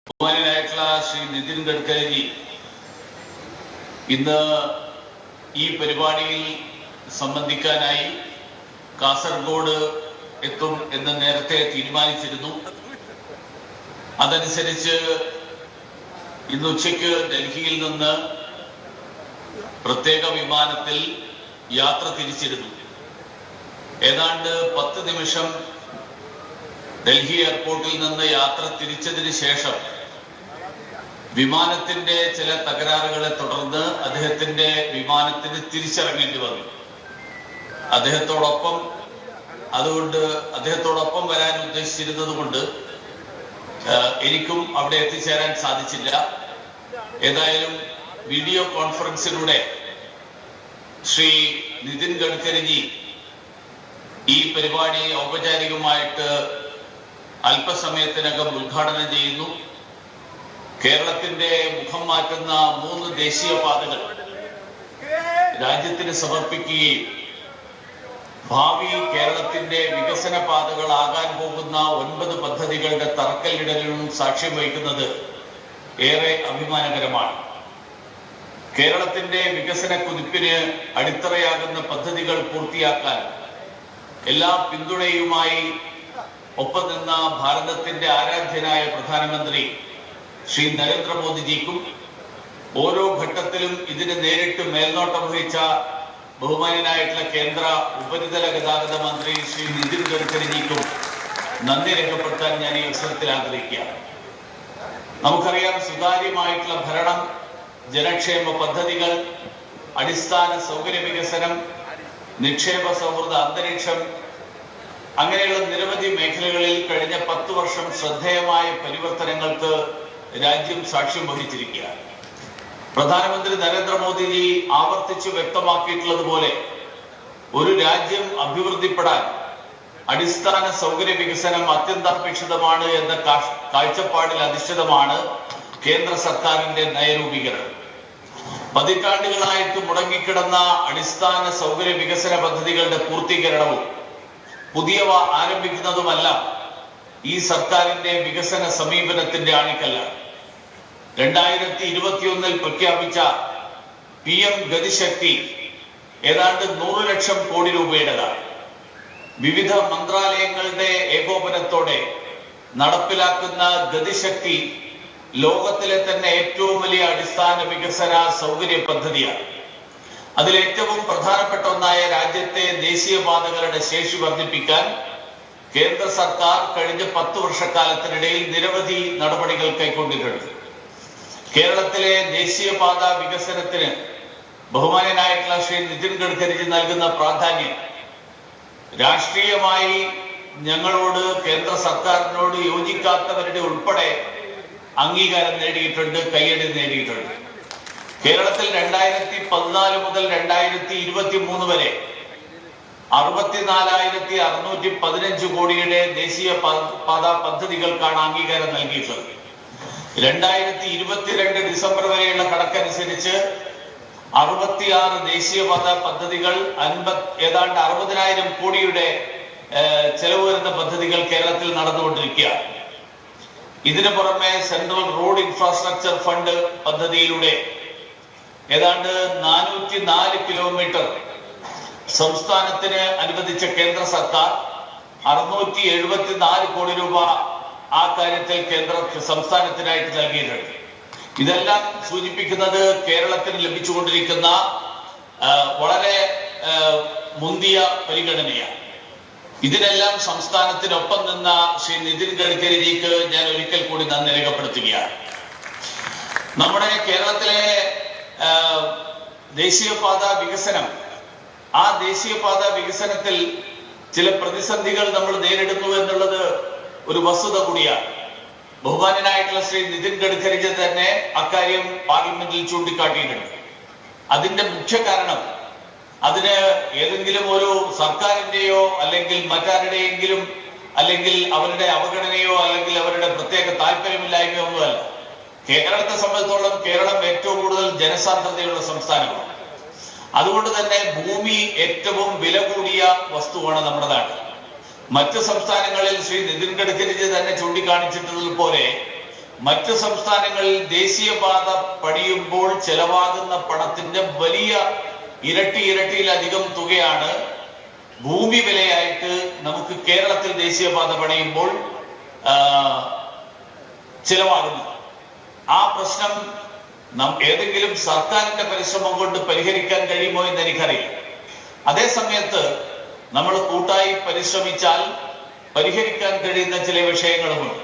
ബഹുമാനായിട്ടുള്ള ശ്രീ നിതിൻ ഗഡ്കരി ഇന്ന് ഈ പരിപാടിയിൽ സംബന്ധിക്കാനായി കാസർഗോഡ് എത്തും എന്ന് നേരത്തെ തീരുമാനിച്ചിരുന്നു. അതനുസരിച്ച് ഇന്ന് ഉച്ചയ്ക്ക് ഡൽഹിയിൽ നിന്ന് പ്രത്യേക വിമാനത്തിൽ യാത്ര തിരിച്ചിരുന്നു. ഏതാണ്ട് 10 നിമിഷം ഡൽഹി എയർപോർട്ടിൽ നിന്ന് യാത്ര തിരിച്ചതിന് ശേഷം വിമാനത്തിന്റെ ചില തകരാറുകളെ തുടർന്ന് അദ്ദേഹത്തിന്റെ വിമാനത്തിന് തിരിച്ചിറങ്ങേണ്ടി വന്നു. അദ്ദേഹത്തോടൊപ്പം വരാൻ ഉദ്ദേശിച്ചിരുന്നത് കൊണ്ട് എനിക്കും അവിടെ എത്തിച്ചേരാൻ സാധിച്ചില്ല. ഏതായാലും വീഡിയോ കോൺഫറൻസിലൂടെ ശ്രീ നിതിൻ ഗഡ്കരിജി ഈ പരിപാടി ഔപചാരികമായിട്ട് അല്പസമയത്തിനകം ഉദ്ഘാടനം ചെയ്യുന്നു. കേരളത്തിന്റെ മുഖം മാറ്റുന്ന 3 ദേശീയപാതകൾ രാജ്യത്തിന് സമർപ്പിക്കുകയും ഭാവി കേരളത്തിന്റെ വികസന പാതകളാകാൻ പോകുന്ന 9 പദ്ധതികളുടെ തറക്കല്ലിടലിനും സാക്ഷ്യം വഹിക്കുന്നത് ഏറെ അഭിമാനകരമാണ്. കേരളത്തിന്റെ വികസന കുതിപ്പിന് അടിത്തറയാകുന്ന പദ്ധതികൾ പൂർത്തിയാക്കാൻ എല്ലാ പിന്തുണയുമായി ഒപ്പം നിന്ന ഭാരതത്തിന്റെ ആരാധ്യനായ പ്രധാനമന്ത്രി ശ്രീ നരേന്ദ്രമോദിജിക്കും ഓരോ ഘട്ടത്തിലും ഇതിന് നേരിട്ട് മേൽനോട്ടം വഹിച്ച ബഹുമാനായിട്ടുള്ള കേന്ദ്ര ഉപരിതല ഗതാഗത മന്ത്രി ശ്രീ നിതിൻ ഗഡ്കരിജിക്കും നന്ദി രേഖപ്പെടുത്താൻ ഞാൻ ഈ അവസരത്തിൽ ആഗ്രഹിക്കുകയാണ്. നമുക്കറിയാം, സുതാര്യമായിട്ടുള്ള ഭരണം, ജനക്ഷേമ പദ്ധതികൾ, അടിസ്ഥാന സൗകര്യ വികസനം, നിക്ഷേപ സൗഹൃദ അന്തരീക്ഷം, അങ്ങനെയുള്ള നിരവധി മേഖലകളിൽ കഴിഞ്ഞ 10 വർഷം ശ്രദ്ധേയമായ പരിവർത്തനങ്ങൾക്ക് രാജ്യം സാക്ഷ്യം വഹിച്ചിരിക്കുകയാണ്. പ്രധാനമന്ത്രി നരേന്ദ്രമോദിജി ആവർത്തിച്ചു വ്യക്തമാക്കിയിട്ടുള്ളതുപോലെ ഒരു രാജ്യം അഭിവൃദ്ധിപ്പെടാൻ അടിസ്ഥാന സൗകര്യ വികസനം അത്യന്താപേക്ഷിതമാണ് എന്ന കാഴ്ചപ്പാടിൽ അധിഷ്ഠിതമാണ് കേന്ദ്ര സർക്കാരിന്റെ നയരൂപീകരണം. പതിറ്റാണ്ടുകളായിട്ട് മുടങ്ങിക്കിടന്ന അടിസ്ഥാന സൗകര്യ വികസന പദ്ധതികളുടെ പൂർത്തീകരണവും പുതിയവ ആരംഭിക്കുന്നതുമല്ല ഈ സർക്കാരിന്റെ വികസന സമീപനത്തിന്റെ ആണിക്കല്ല. 2021 പ്രഖ്യാപിച്ച PM ഗതിശക്തി ഏതാണ്ട് 100 ലക്ഷം കോടി രൂപയുടേതാണ്. വിവിധ മന്ത്രാലയങ്ങളുടെ ഏകോപനത്തോടെ നടപ്പിലാക്കുന്ന ഗതിശക്തി ലോകത്തിലെ തന്നെ ഏറ്റവും വലിയ അടിസ്ഥാന വികസന സൗകര്യ പദ്ധതിയാണ്. അതിലേറ്റവും പ്രധാനപ്പെട്ട ഒന്നായ രാജ്യത്തെ ദേശീയപാതകളുടെ ശേഷി വർദ്ധിപ്പിക്കാൻ കേന്ദ്ര സർക്കാർ കഴിഞ്ഞ 10 വർഷക്കാലത്തിനിടയിൽ നിരവധി നടപടികൾ കൈക്കൊണ്ടിട്ടുണ്ട്. കേരളത്തിലെ ദേശീയപാത വികസനത്തിന് ബഹുമാനനായിട്ടുള്ള ശ്രീ നിതിൻ ഗഡ്കരിജി നൽകുന്ന പ്രാധാന്യം രാഷ്ട്രീയമായി ഞങ്ങളോട്, കേന്ദ്ര സർക്കാരിനോട് യോജിക്കാത്തവരുടെ ഉൾപ്പെടെ അംഗീകാരം നേടിയിട്ടുണ്ട്, കയ്യടി നേടിയിട്ടുണ്ട്. കേരളത്തിൽ 2014 മുതൽ 2023 വരെ 64,615 കോടിയുടെ ദേശീയപാത പദ്ധതികൾക്കാണ് അംഗീകാരം നൽകിയിട്ടുള്ളത്. 2022 ഡിസംബർ വരെയുള്ള കണക്കനുസരിച്ച് 66 ദേശീയപാത പദ്ധതികൾ ഏതാണ്ട് 60,000 കോടിയുടെ ചെലവ് വരുന്ന പദ്ധതികൾ കേരളത്തിൽ നടന്നുകൊണ്ടിരിക്കുകയാണ്. ഇതിനു പുറമെ സെൻട്രൽ റോഡ് ഇൻഫ്രാസ്ട്രക്ചർ ഫണ്ട് പദ്ധതിയിലൂടെ ഏതാണ്ട് 404 കിലോമീറ്റർ സംസ്ഥാനത്തിന് അനുവദിച്ച കേന്ദ്ര സർക്കാർ 674 കോടി രൂപ ആ കാര്യത്തിൽ സംസ്ഥാനത്തിനായിട്ട് നൽകിയിട്ടുണ്ട്. ഇതെല്ലാം സൂചിപ്പിക്കുന്നത് കേരളത്തിന് ലഭിച്ചുകൊണ്ടിരിക്കുന്ന വളരെ മുന്തിയ പരിഗണനയാണ്. ഇതിനെല്ലാം സംസ്ഥാനത്തിനൊപ്പം നിന്ന ശ്രീ നിതിൻ ഗഡ്കരിജിക്ക് ഞാൻ ഒരിക്കൽ കൂടി നന്ദി രേഖപ്പെടുത്തുകയാണ്. നമ്മുടെ കേരളത്തിലെ ദേശീയപാത വികസനം, ആ ദേശീയപാത വികസനത്തിൽ ചില പ്രതിസന്ധികൾ നമ്മൾ നേരിടുന്നു എന്നുള്ളത് ഒരു വസ്തുത കൂടിയാണ്. ബഹുമാനനായിട്ടുള്ള ശ്രീ നിതിൻ ഗഡ്കരിജി തന്നെ അക്കാര്യം പാർലമെന്റിൽ ചൂണ്ടിക്കാട്ടിയിട്ടുണ്ട്. അതിന്റെ മുഖ്യ കാരണം അതിന് ഏതെങ്കിലും ഒരു സർക്കാരിന്റെയോ അല്ലെങ്കിൽ മറ്റാരുടെയെങ്കിലും അല്ലെങ്കിൽ അവരുടെ അവഗണനയോ അല്ലെങ്കിൽ അവരുടെ പ്രത്യേക താല്പര്യമില്ലായ്മയോ ഒന്നുമല്ല. കേരളത്തെ സംബന്ധിച്ചോളം കേരളം ഏറ്റവും കൂടുതൽ ജനസാന്ദ്രതയുള്ള സംസ്ഥാനമാണ്. അതുകൊണ്ട് തന്നെ ഭൂമി ഏറ്റവും വില കൂടിയ വസ്തുവാണ് നമ്മുടെ നാട്ടിൽ. മറ്റ് സംസ്ഥാനങ്ങളിൽ ശ്രീ നിതിൻ ഗഡ്കരിജി തന്നെ ചൂണ്ടിക്കാണിച്ചിട്ടുള്ളതുപോലെ മറ്റ് സംസ്ഥാനങ്ങളിൽ ദേശീയപാത പണിയുമ്പോൾ ചെലവാകുന്ന പണത്തിന്റെ വലിയ ഇരട്ടിയിലധികം തുകയാണ് ഭൂമി വിലയായിട്ട് നമുക്ക് കേരളത്തിൽ ദേശീയപാത പണിയുമ്പോൾ ചിലവാകുന്നത്. ആ പ്രശ്നം ഏതെങ്കിലും സർക്കാരിന്റെ പരിശ്രമം കൊണ്ട് പരിഹരിക്കാൻ കഴിയുമോ എന്ന് എനിക്കറിയില്ല. അതേ സമയത്ത് നമ്മൾ കൂട്ടായി പരിശ്രമിച്ചാൽ പരിഹരിക്കാൻ കഴിയുന്ന ചില വിഷയങ്ങളുമുണ്ട്.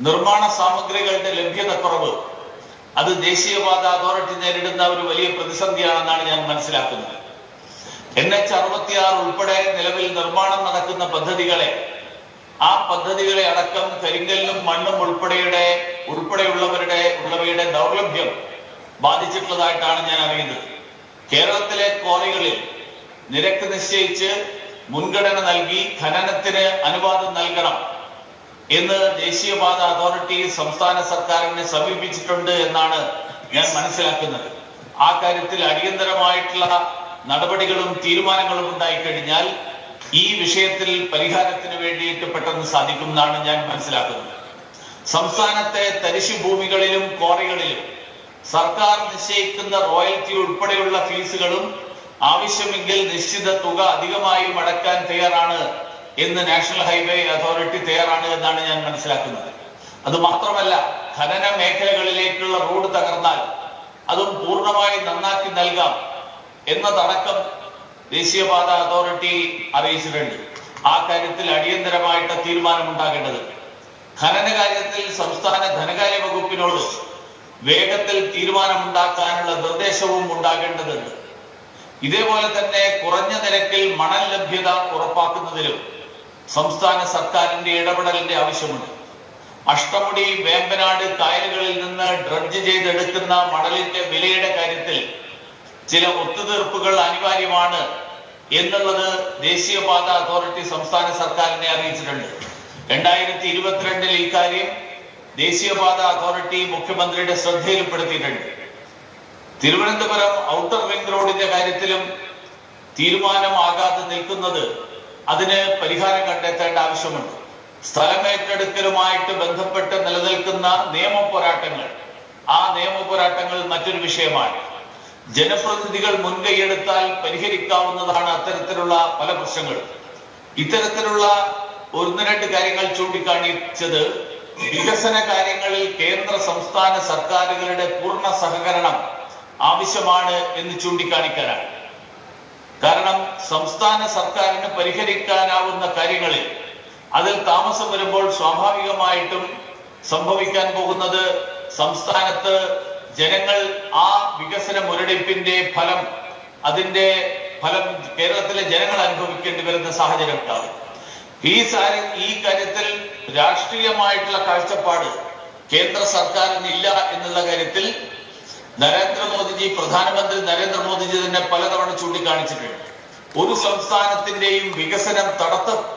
നിർമ്മാണ സാമഗ്രികളുടെ ലഭ്യതക്കുറവ് അത് ദേശീയപാത അതോറിറ്റി നേരിടുന്ന ഒരു വലിയ പ്രതിസന്ധിയാണെന്നാണ് ഞാൻ മനസ്സിലാക്കുന്നത്. NH 66 ഉൾപ്പെടെ നിലവിൽ നിർമ്മാണം നടക്കുന്ന ആ പദ്ധതികളെ അടക്കം കരിങ്കല്ലും മണ്ണും ഉൾപ്പെടെയുള്ളവയുടെ ദൗർലഭ്യം ബാധിച്ചിട്ടുള്ളതായിട്ടാണ് ഞാൻ അറിയുന്നത്. കേരളത്തിലെ ക്വാറികളിൽ നിരക്ക് നിശ്ചയിച്ച് മുൻഗണന നൽകി ഖനനത്തിന് അനുവാദം നൽകണം എന്ന് ദേശീയപാത അതോറിറ്റി സംസ്ഥാന സർക്കാരിനെ സമീപിച്ചിട്ടുണ്ട് എന്നാണ് ഞാൻ മനസ്സിലാക്കുന്നത്. ആ കാര്യത്തിൽ അടിയന്തരമായിട്ടുള്ള നടപടികളും തീരുമാനങ്ങളും ഉണ്ടായിക്കഴിഞ്ഞാൽ ഈ വിഷയത്തിൽ പരിഹാരത്തിന് വേണ്ടിയിട്ട് പെട്ടെന്ന് സാധിക്കും എന്നാണ് ഞാൻ മനസ്സിലാക്കുന്നത്. സംസ്ഥാനത്തെ തരിശു ഭൂമികളിലും ക്വാറികളിലും സർക്കാർ നിശ്ചയിക്കുന്ന റോയൽറ്റി ഉൾപ്പെടെയുള്ള ഫീസുകളും ആവശ്യമെങ്കിൽ നിശ്ചിത തുക അധികമായും അടക്കാൻ തയ്യാറാണ് എന്ന് നാഷണൽ ഹൈവേ അതോറിറ്റി തയ്യാറാണ് എന്നാണ് ഞാൻ മനസ്സിലാക്കുന്നത്. അത് മാത്രമല്ല, ഖനന മേഖലകളിലേക്കുള്ള റോഡ് തകർന്നാൽ അതും പൂർണ്ണമായി നന്നാക്കി നൽകാം എന്നതടക്കം ദേശീയപാത അതോറിറ്റി അറിയിച്ചിട്ടുണ്ട്. ആ കാര്യത്തിൽ അടിയന്തരമായിട്ട് തീരുമാനമുണ്ടാകേണ്ടതുണ്ട്. ഖനന കാര്യത്തിൽ സംസ്ഥാന ധനകാര്യ വകുപ്പിനോട് വേഗത്തിൽ തീരുമാനമുണ്ടാക്കാനുള്ള നിർദ്ദേശവും ഉണ്ടാകേണ്ടതുണ്ട്. ഇതേപോലെ തന്നെ കുറഞ്ഞ നിരക്കിൽ മണൽ ലഭ്യത ഉറപ്പാക്കുന്നതിലും സംസ്ഥാന സർക്കാരിന്റെ ഇടപെടലിന്റെ ആവശ്യമുണ്ട്. അഷ്ടമുടി, വേമ്പനാട് കായലുകളിൽ നിന്ന് ഡ്രഡ്ജ് ചെയ്തെടുക്കുന്ന മണലിന്റെ വിലയുടെ കാര്യത്തിൽ ചില ഒത്തുതീർപ്പുകൾ അനിവാര്യമാണ് എന്നുള്ളത് ദേശീയപാത അതോറിറ്റി സംസ്ഥാന സർക്കാരിനെ അറിയിച്ചിട്ടുണ്ട്. 2022 ഇക്കാര്യം ദേശീയപാത അതോറിറ്റി മുഖ്യമന്ത്രിയുടെ ശ്രദ്ധയിൽപ്പെടുത്തിയിട്ടുണ്ട്. തിരുവനന്തപുരം ഔട്ടർ റിംഗ് റോഡിന്റെ കാര്യത്തിലും തീരുമാനമാകാതെ നിൽക്കുന്നത് അതിന് പരിഹാരം കണ്ടെത്തേണ്ട ആവശ്യമുണ്ട്. സ്ഥലമേറ്റെടുക്കലുമായിട്ട് ബന്ധപ്പെട്ട് നിലനിൽക്കുന്ന നിയമപോരാട്ടങ്ങൾ മറ്റൊരു വിഷയമാണ്. ജനപ്രതിനിധികൾ മുൻകൈയെടുത്താൽ പരിഹരിക്കാവുന്നതാണ് അത്തരത്തിലുള്ള പല പ്രശ്നങ്ങളും. ഇത്തരത്തിലുള്ള 1-2 കാര്യങ്ങൾ ചൂണ്ടിക്കാണിച്ചത് വികസന കാര്യങ്ങളിൽ കേന്ദ്ര സംസ്ഥാന സർക്കാരുകളുടെ പൂർണ്ണ സഹകരണം ആവശ്യമാണ് എന്ന് ചൂണ്ടിക്കാണിക്കാനാണ്. കാരണം സംസ്ഥാന സർക്കാരിന് പരിഹരിക്കാനാവുന്ന കാര്യങ്ങളിൽ അതിൽ താമസം വരുമ്പോൾ സ്വാഭാവികമായിട്ടും സംഭവിക്കാൻ പോകുന്നത് സംസ്ഥാനത്ത് ജനങ്ങൾ ആ വികസന മുരടിപ്പിന്റെ ഫലം കേരളത്തിലെ ജനങ്ങൾ അനുഭവിക്കേണ്ടി വരുന്ന സാഹചര്യം ഉണ്ടാകും. ഈ കാര്യത്തിൽ രാഷ്ട്രീയമായിട്ടുള്ള കാഴ്ചപ്പാട് കേന്ദ്ര സർക്കാരിന് ഇല്ല എന്നുള്ള കാര്യത്തിൽ പ്രധാനമന്ത്രി നരേന്ദ്രമോദിജി തന്നെ പലതവണ ചൂണ്ടിക്കാണിച്ചിട്ടുണ്ട്. ഒരു സംസ്ഥാനത്തിന്റെയും വികസനം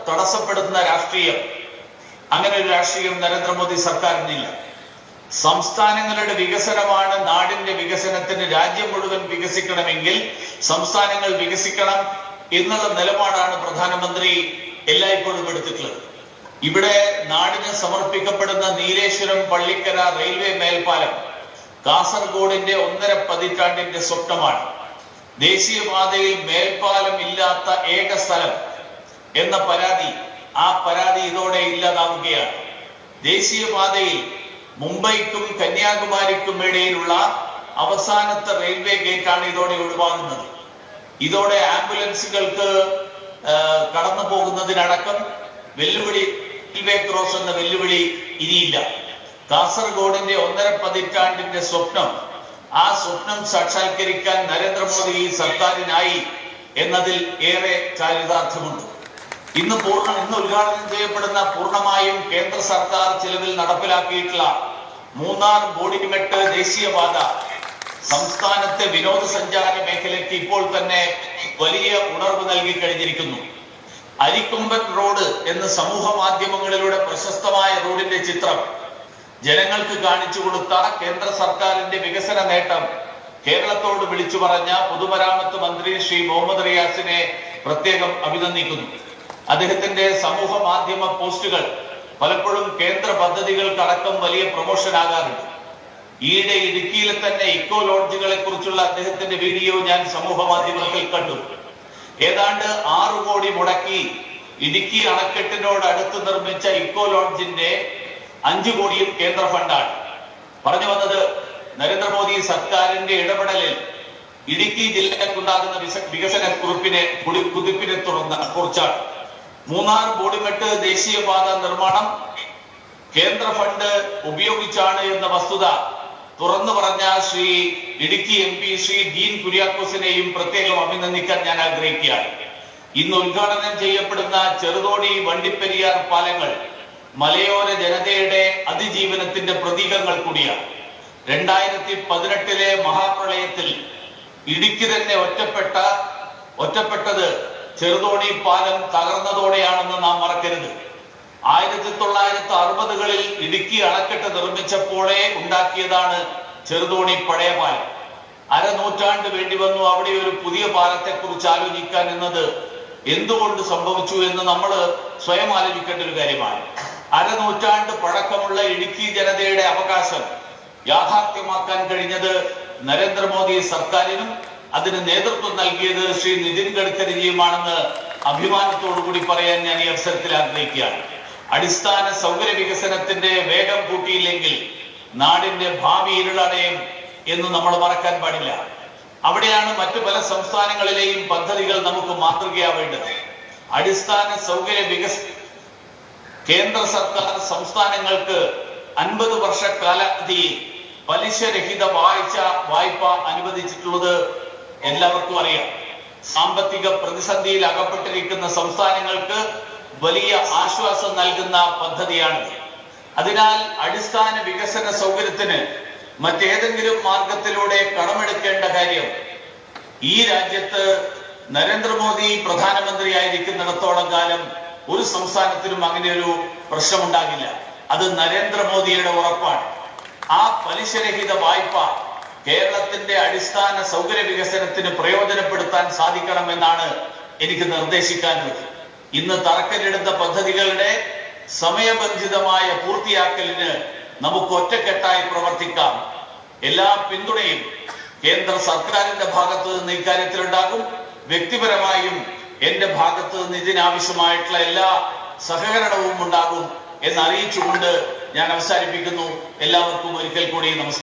തടസ്സപ്പെടുത്തുന്ന രാഷ്ട്രീയം, അങ്ങനെ ഒരു രാഷ്ട്രീയം നരേന്ദ്രമോദി സർക്കാരിനില്ല. സംസ്ഥാനങ്ങളുടെ വികസനമാണ് നാടിന്റെ വികസനത്തിന്. രാജ്യം മുഴുവൻ വികസിക്കണമെങ്കിൽ സംസ്ഥാനങ്ങൾ വികസിക്കണം എന്നുള്ള നിലപാടാണ് പ്രധാനമന്ത്രി എല്ലായ്പ്പോഴും എടുത്തിട്ടുള്ളത്. ഇവിടെ നാടിന് സമർപ്പിക്കപ്പെടുന്ന നീലേശ്വരം പള്ളിക്കര റെയിൽവേ മേൽപ്പാലം കാസർഗോഡിന്റെ 1.5 പതിറ്റാണ്ടിന്റെ സ്വപ്നമാണ്. ദേശീയപാതയിൽ മേൽപ്പാലം ഇല്ലാത്ത ഏക സ്ഥലം എന്ന ആ പരാതി ഇതോടെ ഇല്ലാതാവുകയാണ്. ദേശീയപാതയിൽ മുംബൈക്കും കന്യാകുമാരിക്കും ഇടയിലുള്ള അവസാനത്തെ റെയിൽവേ ഗേറ്റാണ് ഇതോടെ ഒഴിവാകുന്നത്. ഇതോടെ ആംബുലൻസുകൾക്ക് കടന്നു പോകുന്നതിനടക്കം റെയിൽവേ ക്രോസ് എന്ന വെല്ലുവിളി ഇനിയില്ല. കാസർഗോഡിന്റെ 1.5 പതിറ്റാണ്ടിന്റെ സ്വപ്നം, ആ സ്വപ്നം സാക്ഷാത്കരിക്കാൻ നരേന്ദ്രമോദി സർക്കാരിനായി എന്നതിൽ ഏറെ ചാരിതാർത്ഥ്യമുണ്ട്. ഇന്ന് ഉദ്ഘാടനം ചെയ്യപ്പെടുന്ന പൂർണ്ണമായും കേന്ദ്ര സർക്കാർ ചിലവിൽ നടപ്പിലാക്കിയിട്ടുള്ള മൂന്നാർ ബോഡിമെട്ട് ദേശീയപാത സംസ്ഥാനത്തെ വിനോദസഞ്ചാര മേഖലയ്ക്ക് ഇപ്പോൾ തന്നെ വലിയ ഉണർവ് നൽകി കഴിഞ്ഞിരിക്കുന്നു. അരിക്കൊമ്പൻ റോഡ് എന്ന സമൂഹ മാധ്യമങ്ങളിലൂടെ പ്രശസ്തമായ റോഡിന്റെ ചിത്രം ജനങ്ങൾക്ക് കാണിച്ചു കൊടുത്ത കേന്ദ്ര സർക്കാരിന്റെ വികസന നേട്ടം കേരളത്തോട് വിളിച്ചു പറഞ്ഞ പൊതുമരാമത്ത് മന്ത്രി ശ്രീ മുഹമ്മദ് റിയാസിനെ പ്രത്യേകം അഭിനന്ദിക്കുന്നു. അദ്ദേഹത്തിന്റെ സമൂഹ മാധ്യമ പോസ്റ്റുകൾ പലപ്പോഴും കേന്ദ്ര പദ്ധതികൾക്കടക്കം വലിയ പ്രൊമോഷൻ ആകാറുണ്ട്. ഈയിടെ ഇടുക്കിയിലെ തന്നെ ഇക്കോ ലോഡ്ജുകളെ കുറിച്ചുള്ള അദ്ദേഹത്തിന്റെ വീഡിയോ ഞാൻ സമൂഹ മാധ്യമത്തിൽ കണ്ടു. ഏതാണ്ട് 6 കോടി മുടക്കി ഇടുക്കി അണക്കെട്ടിനോട് അടുത്ത് നിർമ്മിച്ച ഇക്കോ ലോഡ്ജിന്റെ 5 കോടിയും കേന്ദ്ര ഫണ്ടാണ്. പറഞ്ഞു വന്നത്, നരേന്ദ്രമോദി സർക്കാരിന്റെ ഇടപെടലിൽ ഇടുക്കി ജില്ലയ്ക്കുണ്ടാകുന്ന വികസന കുതിപ്പിനെ കുറിച്ചാണ്. മൂന്നാർ ബോഡിമെട്ട് ദേശീയപാത നിർമ്മാണം കേന്ദ്ര ഫണ്ട് ഉപയോഗിച്ചാണ് എന്ന വസ്തുത തുറന്നു പറഞ്ഞ ശ്രീ ഇടുക്കി MP ശ്രീ ഡീൻ കുര്യാക്കോസിനെയും പ്രത്യേകം അഭിനന്ദിക്കാൻ ഞാൻ ആഗ്രഹിക്കുകയാണ്. ഇന്ന് ഉദ്ഘാടനം ചെയ്യപ്പെടുന്ന ചെറുതോണി വണ്ടിപ്പെരിയാർ പാലങ്ങൾ മലയോര ജനതയുടെ അതിജീവനത്തിന്റെ പ്രതീകങ്ങൾ കൂടിയാണ്. 2018 മഹാപ്രളയത്തിൽ ഇടുക്കി തന്നെ ഒറ്റപ്പെട്ടത് ചെറുതോണി പാലം തകർന്നതോടെയാണെന്ന് നാം മറക്കരുത്. 1960കളിൽ ഇടുക്കി അണക്കെട്ട് നിർമ്മിച്ചപ്പോഴേ ഉണ്ടാക്കിയതാണ് ചെറുതോണി പഴയ പാലം. അരനൂറ്റാണ്ട് വേണ്ടി വന്നു അവിടെ ഒരു പുതിയ പാലത്തെ കുറിച്ച് ആലോചിക്കാൻ എന്നത് എന്തുകൊണ്ട് സംഭവിച്ചു എന്ന് നമ്മൾ സ്വയം ആലോചിക്കേണ്ട ഒരു കാര്യമാണ്. അരനൂറ്റാണ്ട് പഴക്കമുള്ള ഇടുക്കി ജനതയുടെ അവകാശം യാഥാർത്ഥ്യമാക്കാൻ കഴിഞ്ഞത് നരേന്ദ്രമോദി സർക്കാരിനും അതിന് നേതൃത്വം നൽകിയത് ശ്രീ നിതിൻ ഗഡ്കരിജിയുമാണെന്ന് അഭിമാനത്തോടുകൂടി പറയാൻ ഞാൻ ഈ അവസരത്തിൽ ആഗ്രഹിക്കുകയാണ്. അടിസ്ഥാന സൗകര്യ വികസനത്തിന്റെ വേഗം കൂട്ടിയില്ലെങ്കിൽ നാടിന്റെ ഭാവി ഇരുളടയും എന്ന് നമ്മൾ മറക്കാൻ പാടില്ല. അവിടെയാണ് മറ്റു പല സംസ്ഥാനങ്ങളിലെയും പദ്ധതികൾ നമുക്ക് മാതൃകയാവേണ്ടത്. അടിസ്ഥാന സൗകര്യ കേന്ദ്ര സർക്കാർ സംസ്ഥാനങ്ങൾക്ക് 50 വർഷ കാലാവധിയിൽ പലിശരഹിത വായ്പ അനുവദിച്ചിട്ടുള്ളത് എല്ലാവർക്കും അറിയാം. സാമ്പത്തിക പ്രതിസന്ധിയിൽ അകപ്പെട്ടിരിക്കുന്ന സംസ്ഥാനങ്ങൾക്ക് വലിയ ആശ്വാസം നൽകുന്ന പദ്ധതിയാണിത്. അതിനാൽ അടിസ്ഥാന വികസന സൗകര്യത്തിന് മറ്റേതെങ്കിലും മാർഗത്തിലൂടെ കടമെടുക്കേണ്ട കാര്യം ഈ രാജ്യത്ത് നരേന്ദ്രമോദി പ്രധാനമന്ത്രിയായിരിക്കുന്നിടത്തോളം കാലം ഒരു സംസ്ഥാനത്തിനും അങ്ങനെ ഒരു പ്രശ്നമുണ്ടാകില്ല. അത് നരേന്ദ്രമോദിയുടെ ഉറപ്പാണ്. ആ പലിശരഹിത വായ്പ കേരളത്തിന്റെ അടിസ്ഥാന സൗകര്യ വികസനത്തിന് പ്രയോജനപ്പെടുത്താൻ സാധിക്കണമെന്നാണ് എനിക്ക് നിർദ്ദേശിക്കാനുള്ളത്. ഇന്ന് തറക്കല്ലിടുന്ന പദ്ധതികളുടെ സമയബന്ധിതമായ പൂർത്തിയാക്കലിന് നമുക്ക് ഒറ്റക്കെട്ടായി പ്രവർത്തിക്കാം. എല്ലാ പിന്തുണയും കേന്ദ്ര സർക്കാരിന്റെ ഭാഗത്ത് നിന്ന് ഇക്കാര്യത്തിലുണ്ടാകും. വ്യക്തിപരമായും എന്റെ ഭാഗത്ത് നിന്ന് ഇതിനാവശ്യമായിട്ടുള്ള എല്ലാ സഹകരണവും ഉണ്ടാകും എന്നറിയിച്ചുകൊണ്ട് ഞാൻ അവസാനിപ്പിക്കുന്നു. എല്ലാവർക്കും ഒരിക്കൽ കൂടി നമസ്കാരം.